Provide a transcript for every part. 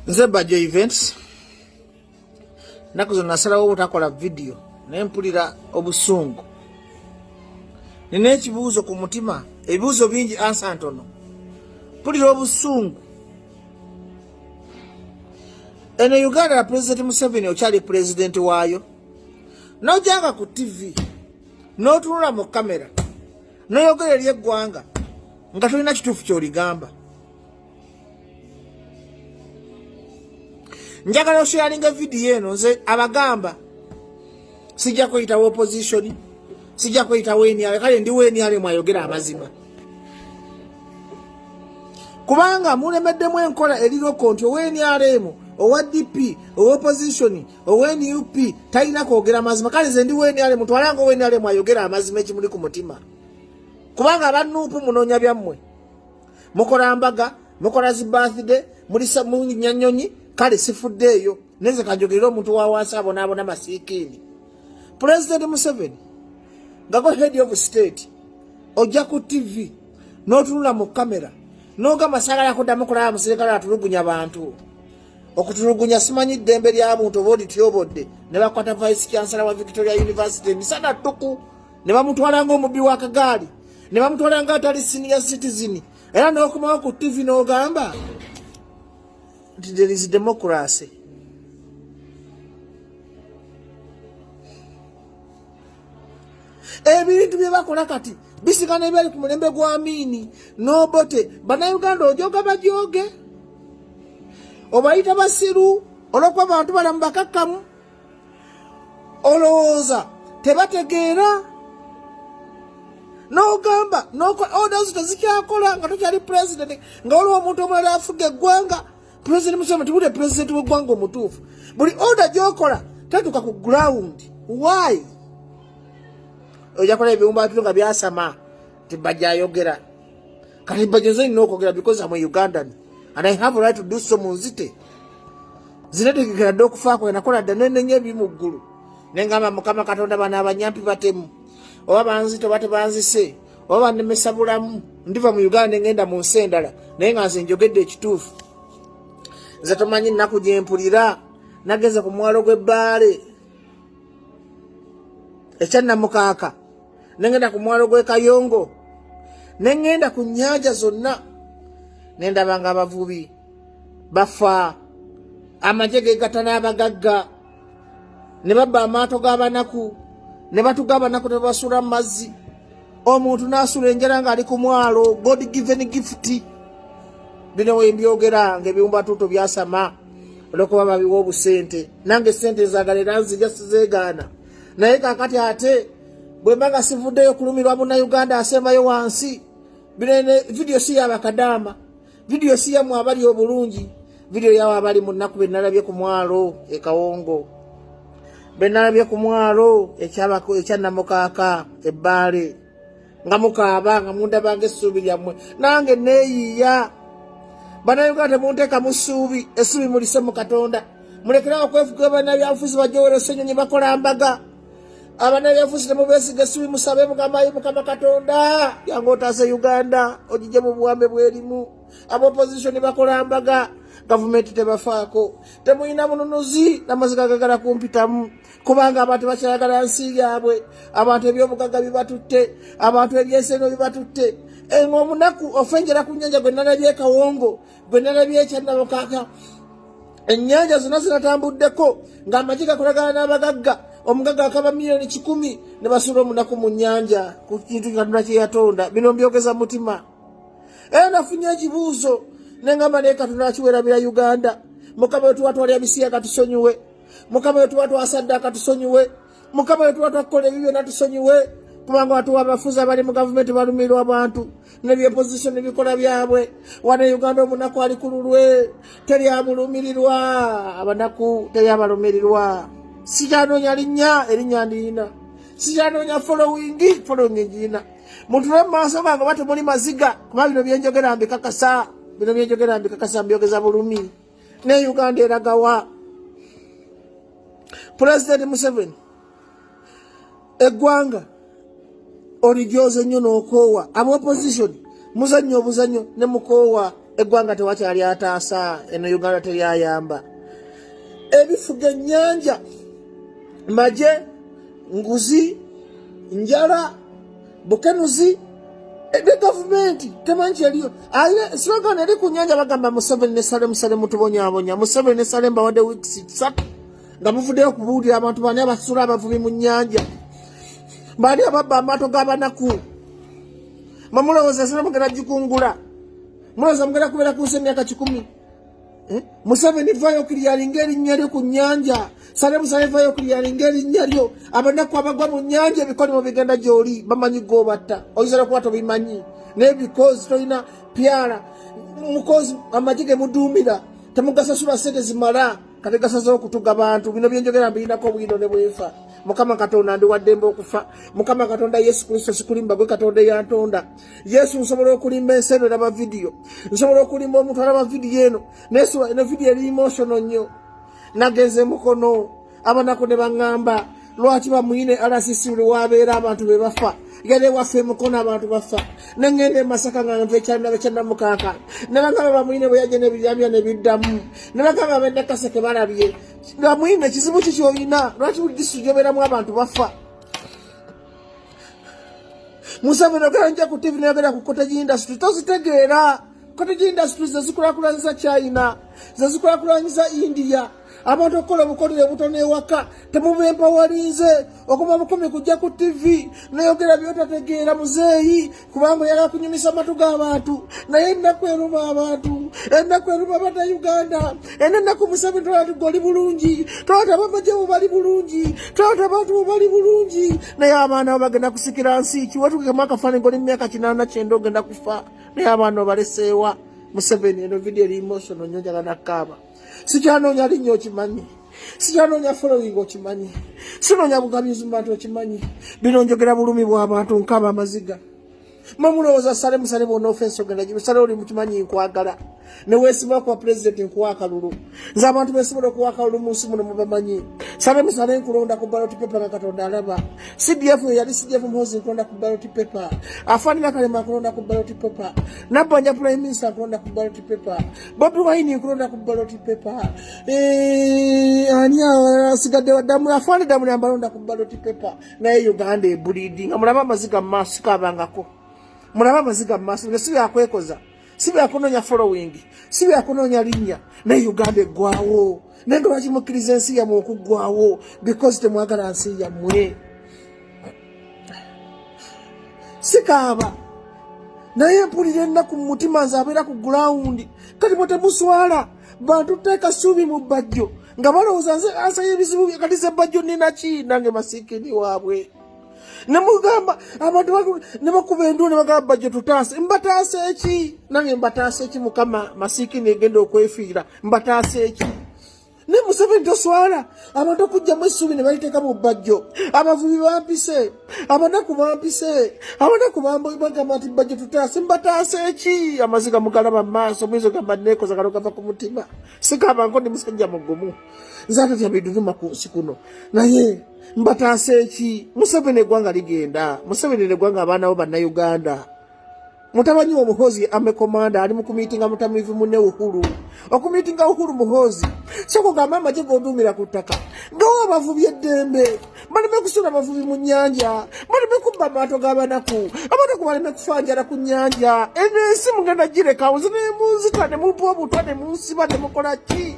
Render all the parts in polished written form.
Nze Bajjo Events nakuzo nasalawo obutakola video nempulira obusungu nina ekibuuzo ku mutima ebibuuzo bingi ansa ntono mpulira obusungu eno Uganda President Museveni okyali president waayo nojanga ku TV notunula mu kamera noyogera eri eggwanga nga tolina kituufu kyoligamba. Njagala osharinga video eno nze abagamba sijja kuyitawo opposition sijja kuyitawo eni kale ndi weni ale mwayogera amazima kubanga mulemeddemu enkola eriroko nti oweni alemu owa DP owa opposition oweni UP talina kwogera amazima kale nze ndi weni ale mutwalanga weni ale mwayogera amazima ekimuli ku mutima kubanga abanuupu munoonya byammwe mukola mbaga mukola zi birthday mulisa munyanyonyi kale sifuddeeyo neze kanjogerera omuntu wa wansi abona masiikini. President Museveni ngago head of state ojja ku TV notunula mu kamera noga masala yakuddamu kulaba musirikale atulugunya abantu okutulugunya simanyi ddembe lya muntu obodi tyobodde ne bakwata vice chancellor wa Victoria University misana tuku ne bamutwalanga omubbi wa kagaali ne bamutwalanga atali senior citizen era n'okomawo ku TV n'ogamba there is democracy. Ebintu byebakola kati bisigana ebyali ku mulembe gwa Amini n'Obote bannayuganda ojoga bajoge obayita basiru olw'okuba abantu balamu bakakkamu olowooza tebategeera n'ogamba orders tezikyakola nga tokyali president nga waliwo omuntu omulala afuga eggwanga. President Museveni tibule president w'eggwanga omutuufu buli order gyokola tatuuka ku ground. Why? Ojja kola ebiwumba bitulo nga byasama tibajja ayogera kati bajja nze nina okwogera because I'm a Ugandan and I have a right to do so munzite zinetegekera dde okufaako enakola dda nenenya ebimu ggulu nengamba Mukama Katonda bano abanyampi batemu oba banzite oba tebanzise oba bannemesa bulamu ndiva mu Uganda ngenda mu nsi endala naye nga nze njogedde ekituufu. Nze tomanyi nnaku gye mpulira nageze ku mwalo gw'ebbaale ekyannamukaaka nengenda ku mwalo gw'e Kayongo nengenda ku nnyanja zonna nendabanga abavubi bafa amagye gegata n'abagagga ne babba amaato g'abanaku ne batugaba naku ne basula mu mazzi omuntu n'asula enjala ng'ali ku mwalo God given gift. Bino wembyogera ng'ebiwumba tuto byasama olw'okuba babiwa obusente nange sente zagalera nzija sizeegaana naye kakati ate bwe mba nga sivuddeyo kulumirwa munnayuganda asembayo wansi. Bino vidiyo si yabakadaama vidiyo si yammwe abali obulungi vidiyo yawo abali mu nnaku bennalabye ku mwalo e Kawongo bennalabye ku mwalo ekyannamukaaka ebbaale nga mukaaba nga mundabanga essuubi lyammwe nange neeyiiya. Bannayuganda temunteeka mu ssuubi essuubi mulise mu Katonda mulekerawo okwefuga bannabyabufuzi bajjowera essenyonyi bakola mbaga abannabyabufuzi temubeesiga essuubi musabe mugamayi Mukama Katonda yange otaase Uganda ogijje mu buwambe bwerimu. Abopposition bakola mbaga gavumenti tebafaako temuyina mununuzi n'amaziga gagala kumpitamu kubanga abantu bakyayagala nsi yaabwe abantu ebyobugagga bibatutte abantu ebyenseno bibatutte. Omunaku ofenjera ku nnyanja gwe nalabye e Kawongo gwe nalabye ekyannamukaaka ennyanja zonna zinatambuddeko ng'amagye gakolagana n'abagagga omugagga akaba miliyoni 100 ne basula omunaku mu nnyanja ku kintu Katonda kye yatonda. Bino mbyogeza mutima era nafunye ekibuuzo nengamba naye Katonda akiwerabira Uganda. Mukama wetuwa twalya bisiya katusonyiwe Mukama wetuwa twasadde akatusonyiwe Mukama wetuwa twakola ebibyo natusonyiwe kubanga watuwa abafuzi abali mu gavumenti balumirwa abantu n'ebyopposition n'ebikola byabwe wana Uganda omunaku ali ku lulwe teri amulumirirwa abanaku teri abalumirirwa. Sikyanoonya erinnya ndiina sikyanoonya following ndiina muntu ne maaso gange oba temuli maziga kuba bino byenjogera mbikakasa mbyogeza bulumi ne Uganda eragawa. President Museveni eggwanga oligyoze nnyo n'okoowa aba opposition muzannyo obuzannyo ne mukoowa eggwanga tewakyali ataasa, eno Uganda teryayamba. Ebifuga ennyanja, maje, nguzi, njala, bukenuzi, ebe gavumenti temanyi kyaliyo. Ayina slogan eri ku nnyanja bagamba Museveni ne Salem Salem tubonyaabonya. Museveni ne Salem bawadde weeks 3 nga muvuddeyo kubuulira abantu bane abasula abavubi mu nnyanja. Baali ababba amaato g'abanaku. Mamulowooza Salem mugenda gikungula. Mulowooza mugenda kubeera ku nsi emyaka 10. Museveni vayo okiryalinga erinnya lyo ku nnyanja. Salem Salem vayo okiryalinga erinnya lyo. Abanaku abagwa mu nnyanja ebikolimo bigenda gy'oli bamanyi g'obatta. Oyinza okuba tobimanyi. Naye because tolina pyala mukozi amagye ge muduumira temugasasula ssente zimala kate gasazeho okutuga bantu. Bino byenjogera mbirinako obwino ne bwefa. Mukama Katonda ndiwaddembe okufa. Mukama Katonda Yesu Kristo sikulimba gwe Katonda yantonda. Yesu nsobola okulimba ensi eno n'aba vidiyo. Nsobola okulimba omuntu alaba vidiyo eno. Nesu eno vidiyo eri emotional nnyo. Nagenze mukono abanaku ne baŋŋamba lwaki bamuyine RCC buli wabeera abantu be bafa. Yale waffe mukono abantu bafa. Nengende Masaka nga nve kyanda mukaaka. Nabagamba bamuyine bwe yaje n'ebiryamya ne biddamu. Nabagamba benne Kaseke balabye. Bamuyine kizibu ki ky'olina lwaki buli disitulikiti obeeramu abantu bafa. Museveni ogera nja ku TV n'ayogera ku cottage industry tozitegeera. Cottage industry ze zikulaakulanyiza China, ze zikulaakulanyiza India. Abantu okukola obukolere butono ewaka temubempowalinze okuva 10 kujja ku TV nayogera byotategeera muzeeyi kubanga yagala kunyumisa amatu g'abantu naye ennaku eruma abantu ennaku eruma Bannayuganda ennaku Museveni tolati goli bulungi tolati abamagye bali bulungi tolati abantu bali bulungi naye abaana bagenda kusikira nsi kiwatuukemu akafaananyi goli mu myaka 89 ogenda kufa naye abaana obaleseewa. Museveni eno vidiyo eri emotional nnyo njagala nakkaaba. Sikyanonya linnyo okimanyi. Sikyanonya following okimanyi. Sinoonya bugabizi mu bantu okimanyi. Bino njogera bulumi bw'abantu nkaba amaziga. Mamulowooza Salem Salem ono offense ogenda gibe Salem oli mukimanyi nkwagala. Ne weesiba kwa president nkuwa akalulu. Nze abantu beesobola okuwa akalulu mu nsi muno mubamanyi. Salem Salem kulonda ku ballot paper nga Katonda alaba. CDF yali CDF Muhoozi kulonda ku ballot paper. Afaanira Kalema kulonda ku ballot paper. Nabbanja Prime Minister kulonda ku ballot paper. Bobi Wine kulonda ku ballot paper. Ani asigadde waddamu afaanira damu yambalonda ku ballot paper. Naye Uganda ebulidi nga mulaba amaziga mu maaso kabangako. Mulaba amaziga mu maaso nga si byakwekoza. Si byakunoonya following, si byakunoonya linnya, naye Uganda eggwawo. Naye lwaki mukkiriza ensi yammwe okuggwawo? Because temwagala nsi yammwe. Sikaaba naye mpulira ennaku mu mutima nze abeera ku ground kati bwe temuswala bantu teeka ssuubi mu bbajjo nga balowooza nze ansaya ebizibu kati ze bbajjo nnina ki nange masiikini waabwe. Nemugamba abantu ne bakuba endu ne bagamba bbajjo tutaase. Mbataase eki? Nange mbataase eki Mukama masiikini egenda okwefiira mbataase eki? Ne Museveni toswala abantu okujjamu essuubi ne baliteeka mu bbajjo. Abavubi bampise, abanaku bampise, abanaku bagamba nti bbajjo tutaase. Mbataase eki? Amaziga mugalaba mu maaso muyinza ogamba neekoza kalo gava ku mutima. Sigamba nko ndi musajja mugumu nze ate tyabiduluma ku nsi kuno naye mbataase eki? Museveni eggwanga ligenda. Museveni n'eggwanga abaana bo Bannayuganda. Mutabanyi wa Muhoozi ame komanda ali mu kumiitinga mutamivu munne Uhuru. Okumiitinga Uhuru Muhoozi. Soko gamba amagye g'oduumira ku ttaka. Ngawo abavubi eddembe. Baleme kusula abavubi mu nnyanja. Baleme kubba amaato g'abanaku. Abanaku baleme kufanjala ku nnyanja. Eno ensi mugenda girekawo. Nze ne munzita ne mumpa obutwa ne munsiba ne mukola ki?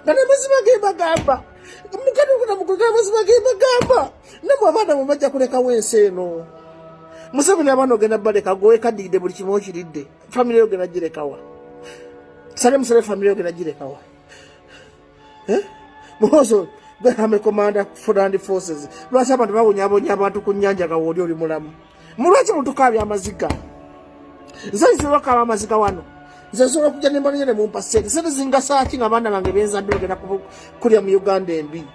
Nga n'amazima ge bagamba. Mukano kuna mukuta amazima ge bagamba. Namwe abaana mwe bajja kulekawo ensi eno. Museveni abaana ogenda baleka gwe kadidde buli kimu okiridde. Family ogenda girekawa. Salem Salem family ogenda girekawa. Muhoozi ame commander for land forces. Lwaki abantu bawonyabonya abantu ku nnyanja nga wooli oli mulamu? Mulwaki mutukaabya amaziga? Nze nsobola kukaaba amaziga wano. Nze nsobola okujja ne mbalanya ne mumpa ssente. Ssente zingasaaki nga abaana bange benzadde bagenda kulya mu Uganda embi.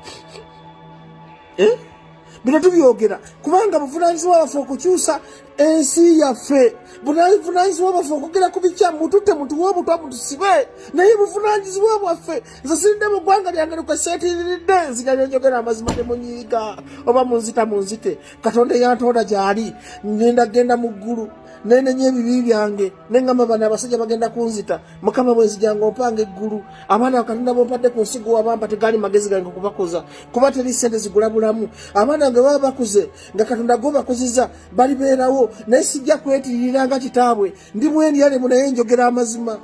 Bino tubyogera kubanga buvunaanyizibwa baffe okukyusa ensi yaffe. Buvunaanyizibwa baffe okugera ku bikyamu mututte mutuwe obutwa mutusibe naye buvunaanyizibwa bwaffe. Nze siridde mu ggwanga lyange lukwesetiiriridde nzija byenjogera amazima ne munyiiga oba munzita munzite. Katonda yantonda gy'ali ngenda genda mu ggulu nenenye ebibi byange nengamba bana abasajja bagenda kunzita mukama bwenzijanga opanga eggulu abaana bakatonda bompadde ku nsigo wabamba tegali magezi gange kubakoza kuba teri ssente zigula bulamu abaana nga baba bakuze nga katonda go bakuziza balibeerawo naye sijja kwetiririra nga kitaabwe ndi mwendyalemu naye njogera amazima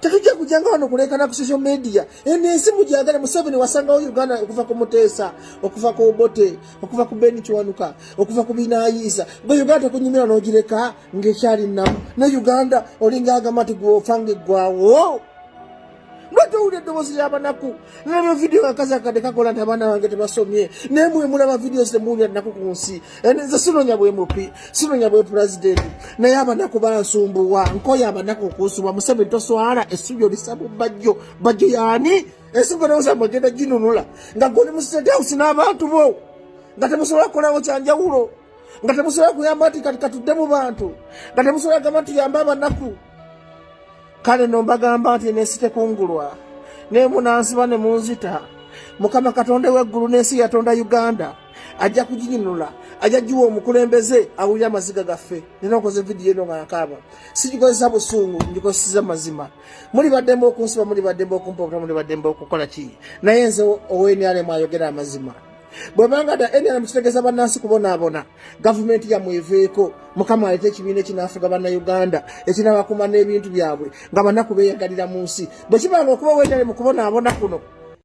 Takijja kujanga wano kulekana ku social media. Ensi mujagala Museveni wasanga Uganda okuva ku Mutesa, okuva ku Obote, okuva ku Beni Kiwanuka, okuva ku Binayisa. Ngo Uganda kunyimira n'ogireka ng'ekyali namu. Ne Uganda olinga agamati gwofange gwawo. Lwato ule dobozi y'abanaku. Nabyo video akaza kadeka kola ntabana wange tebasomye. Nemwe mulaba videos temuulya naku ku nsi. Enze sinonya bwe mupi, sinonya bwe president. Naye abanaku bansumbuwa. Nkoya abanaku okunsumba Museveni toswala essujo lisabu bajjo yani. Esingo n'oza magenda ginunula. Nga goli mu State House n'abantu bo. Nga temusobola kukolawo kyanjawulo. Nga temusobola kuyamba ati kati katudde mu bantu. Nga temusobola gamba tuyamba abanaku. Kale nombagamba nti n'ensi tekungulwa ne munansiba ne munzita Mukama Katonda w'eggulu n'ensi yatonda Uganda ajja kuginyinula ajja giwa omukulembeze awulira amaziga gaffe. Nina okoze vidiyo eno nga nkaba sigikozesa busungu ngikozesa mazima. Muli baddembe okunsiba muli baddembe okumpota muli baddembe okukola ki naye nze ONRM ayogera amazima. Bwebanga da NRM kitegeza bannansi kubonaabona gavumenti yamweveeko Mukama alete ekibiina ekinaafuga bannayuganda ekinabakuma n'ebintu byabwe nga banaku beeyagalira mu nsi bwe kibanga okuba weetale mu kubonaabona kuno